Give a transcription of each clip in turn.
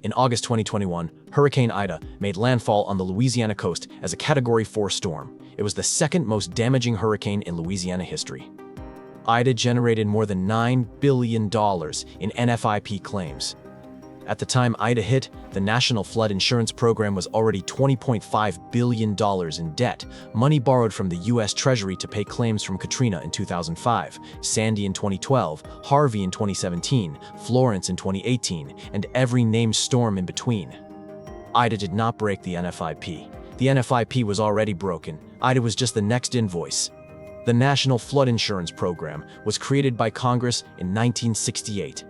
In August 2021, Hurricane Ida made landfall on the Louisiana coast as a Category 4 storm. It was the second most damaging hurricane in Louisiana history. Ida generated more than $9 billion in NFIP claims. At the time Ida hit, the National Flood Insurance Program was already $20.5 billion in debt, money borrowed from the US Treasury to pay claims from Katrina in 2005, Sandy in 2012, Harvey in 2017, Florence in 2018, and every named storm in between. Ida did not break the NFIP. The NFIP was already broken. Ida was just the next invoice. The National Flood Insurance Program was created by Congress in 1968.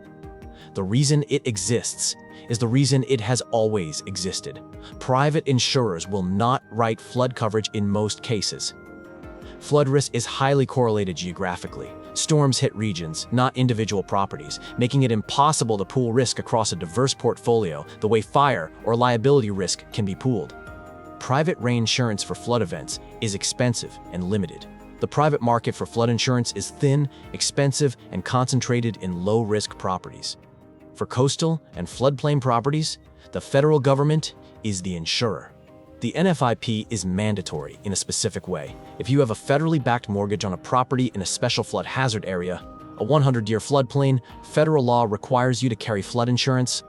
The reason it exists is the reason it has always existed. Private insurers will not write flood coverage in most cases. Flood risk is highly correlated geographically. Storms hit regions, not individual properties, making it impossible to pool risk across a diverse portfolio the way fire or liability risk can be pooled. Private reinsurance for flood events is expensive and limited. The private market for flood insurance is thin, expensive, and concentrated in low-risk properties. For coastal and floodplain properties, the federal government is the insurer. The NFIP is mandatory in a specific way. If you have a federally backed mortgage on a property in a special flood hazard area, a 100-year floodplain, federal law requires you to carry flood insurance.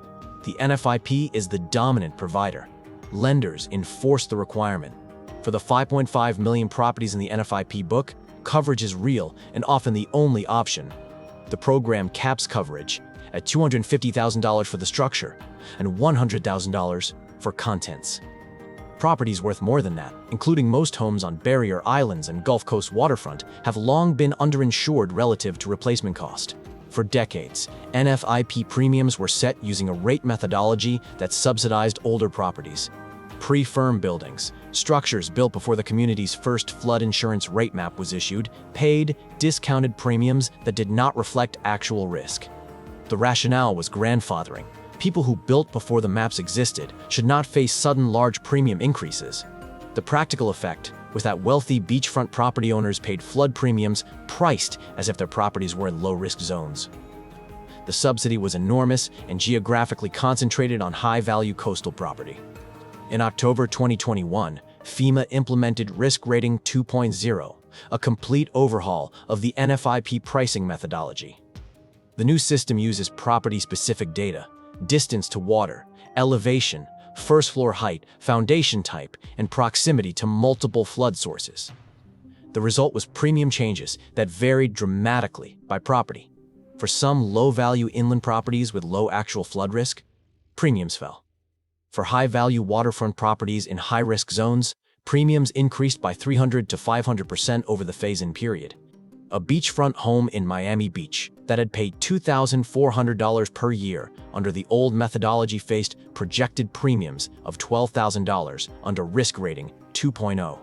The NFIP is the dominant provider. Lenders enforce the requirement. For the 5.5 million properties in the NFIP book, coverage is real and often the only option. The program caps coverage at $250,000 for the structure and $100,000 for contents. Properties worth more than that, including most homes on barrier islands and Gulf Coast waterfront, have long been underinsured relative to replacement cost. For decades, NFIP premiums were set using a rate methodology that subsidized older properties. Pre-firm buildings, structures built before the community's first flood insurance rate map was issued, paid discounted premiums that did not reflect actual risk. The rationale was grandfathering. People who built before the maps existed should not face sudden large premium increases. The practical effect was that wealthy beachfront property owners paid flood premiums priced as if their properties were in low-risk zones. The subsidy was enormous and geographically concentrated on high-value coastal property. In October 2021, FEMA implemented Risk Rating 2.0, a complete overhaul of the NFIP pricing methodology. The new system uses property-specific data, distance to water, elevation, first floor height, foundation type, and proximity to multiple flood sources. The result was premium changes that varied dramatically by property. For some low-value inland properties with low actual flood risk, premiums fell. For high-value waterfront properties in high-risk zones, premiums increased by 300 to 500% over the phase-in period. A beachfront home in Miami Beach that had paid $2,400 per year under the old methodology faced projected premiums of $12,000 under Risk Rating 2.0.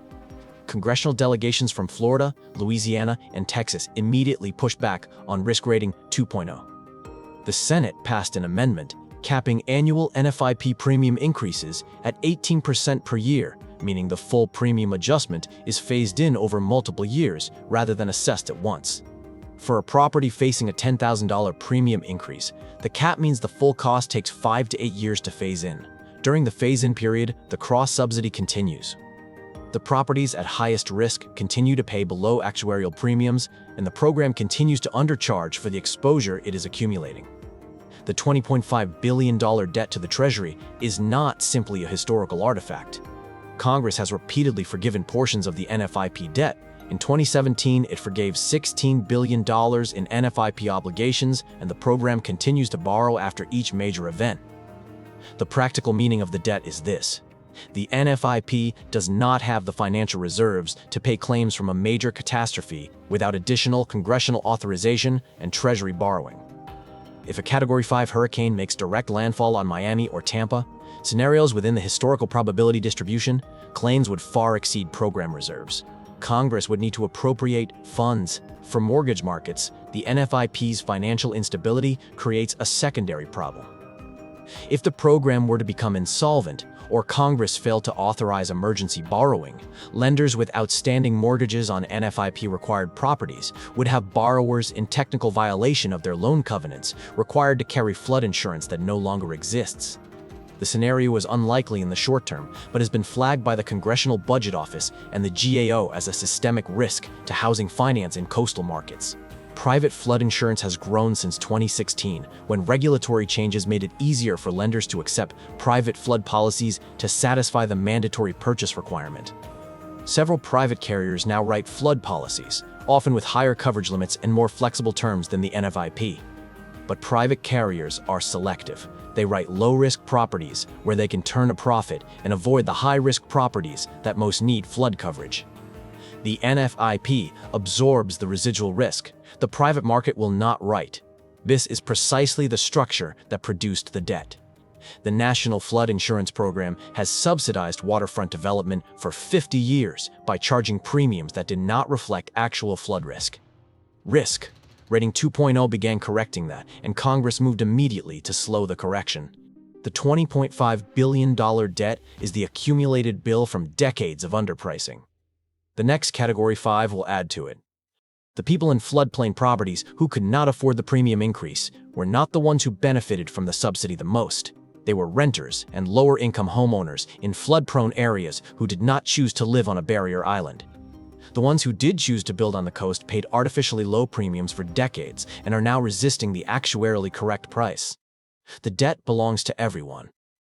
Congressional delegations from Florida, Louisiana, and Texas immediately pushed back on Risk Rating 2.0. The Senate passed an amendment capping annual NFIP premium increases at 18% per year, meaning the full premium adjustment is phased in over multiple years rather than assessed at once. For a property facing a $10,000 premium increase, the cap means the full cost takes 5 to 8 years to phase in. During the phase-in period, the cross-subsidy continues. The properties at highest risk continue to pay below actuarial premiums, and the program continues to undercharge for the exposure it is accumulating. The $20.5 billion debt to the Treasury is not simply a historical artifact. Congress has repeatedly forgiven portions of the NFIP debt. In 2017, it forgave $16 billion in NFIP obligations, and the program continues to borrow after each major event. The practical meaning of the debt is this: the NFIP does not have the financial reserves to pay claims from a major catastrophe without additional congressional authorization and Treasury borrowing. If a Category 5 hurricane makes direct landfall on Miami or Tampa, scenarios within the historical probability distribution, claims would far exceed program reserves. Congress would need to appropriate funds. For mortgage markets, the NFIP's financial instability creates a secondary problem. If the program were to become insolvent, or Congress failed to authorize emergency borrowing, lenders with outstanding mortgages on NFIP-required properties would have borrowers in technical violation of their loan covenants required to carry flood insurance that no longer exists. The scenario is unlikely in the short term, but has been flagged by the Congressional Budget Office and the GAO as a systemic risk to housing finance in coastal markets. Private flood insurance has grown since 2016, when regulatory changes made it easier for lenders to accept private flood policies to satisfy the mandatory purchase requirement. Several private carriers now write flood policies, often with higher coverage limits and more flexible terms than the NFIP. But private carriers are selective. They write low-risk properties where they can turn a profit and avoid the high-risk properties that most need flood coverage. The NFIP absorbs the residual risk. The private market will not write. This is precisely the structure that produced the debt. The National Flood Insurance Program has subsidized waterfront development for 50 years by charging premiums that did not reflect actual flood risk. Rating 2.0 began correcting that, and Congress moved immediately to slow the correction. The $20.5 billion debt is the accumulated bill from decades of underpricing. The next Category 5 will add to it. The people in floodplain properties who could not afford the premium increase were not the ones who benefited from the subsidy the most. They were renters and lower-income homeowners in flood-prone areas who did not choose to live on a barrier island. The ones who did choose to build on the coast paid artificially low premiums for decades and are now resisting the actuarially correct price. The debt belongs to everyone.